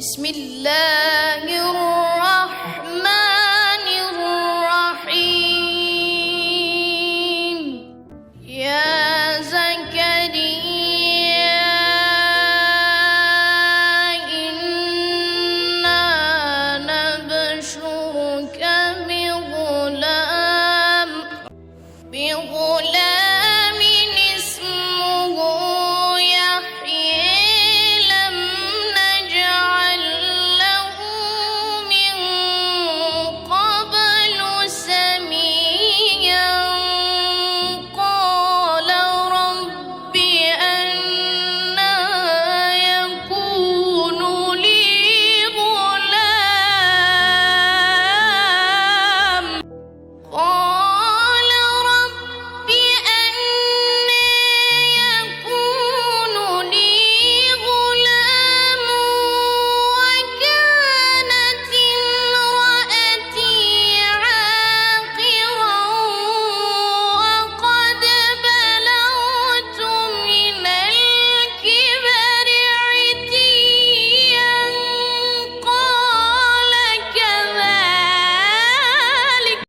بسم الله الرحمن الرحيم يا زكريا إنا نبشرك بغلام اسمه يحيى لم نجعل له من قبل سميا قال رب أنى يكون لي غلام قال رب أنى يكون لي غلام وكانت امرأتي عاقرا وقد بلغت من الكبر عتيا قال كذلك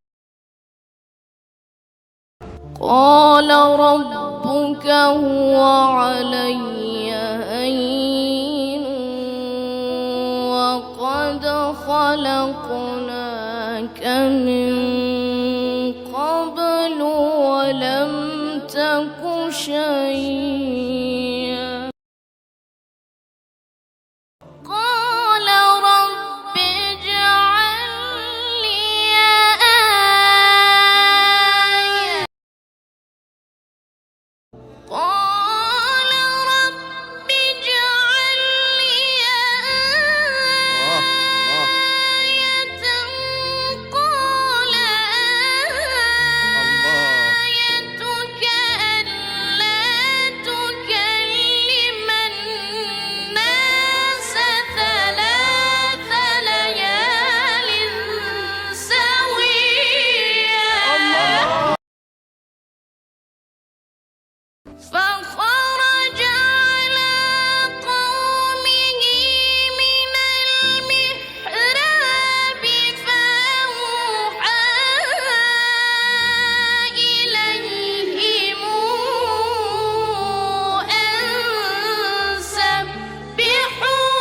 قال ربك هو علي هين وقد خلقناك من قبل ولم تك شيئا قال رب اجعل لي آية قال رب اجعل لي آية قال آيتك ألا تكلم الناس ثلاث ليال سويا فخرج على قومه من المحراب فأوحى إليهم أن سبحوا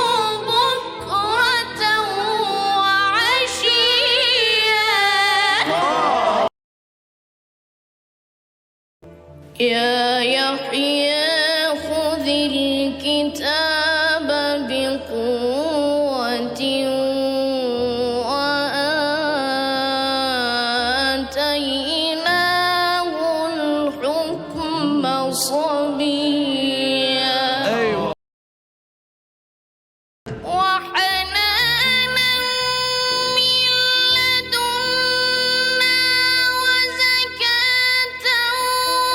بكرة وعشيا يا يحيى خذ الكتاب بقوة وآتيناه الحكم صبيا وحنانا من لدنا وزكاة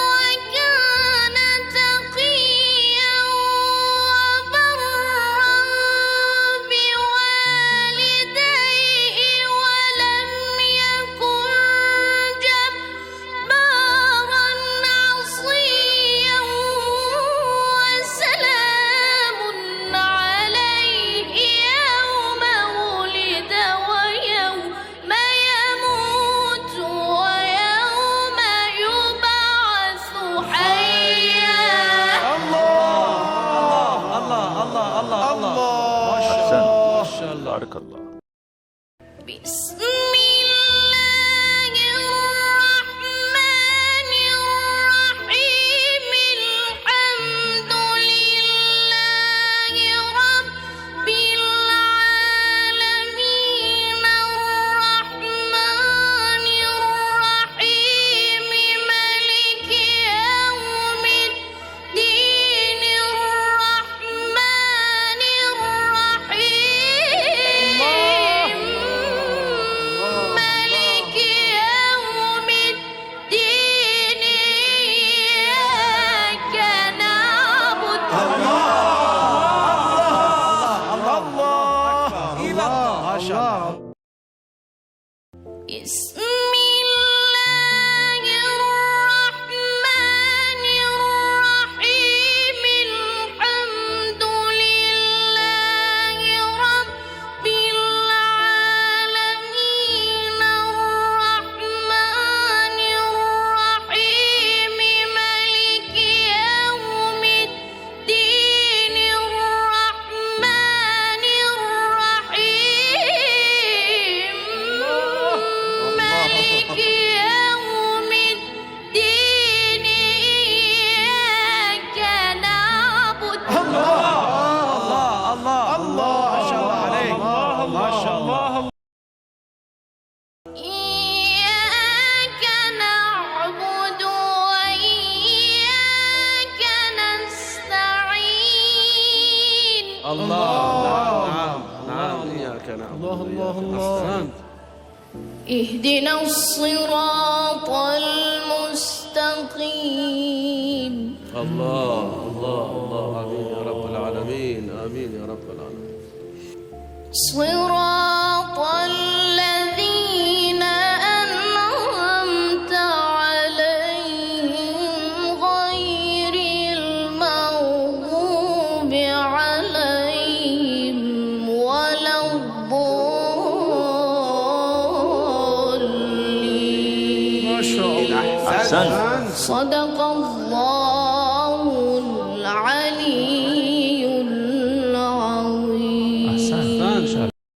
وكان تقيا وبرا بوالديه ولم يكن جبارا عصيا وسلام عليه يوم ولد ويوم يموت ويوم يبعث حيا أحسنت. بارك الله. بسم الله الرحمن الرحيم الحمد لله رب العالمين الرحمن الرحيم مالك يوم الدين الرحمن الرحيم مالك يوم الدين إياك نعبد بسم الله الرحمن الرحيم الحمد لله رب الله الله الله. اهدنا الصراط المستقيم. الله الله الله. آمين يا رب العالمين. آمين يا رب العالمين. صراط الذين أنعمت عليهم غير المغضوب عليهم ولا الضالين. ما شاء الله. أحسنت. صدق الله العلي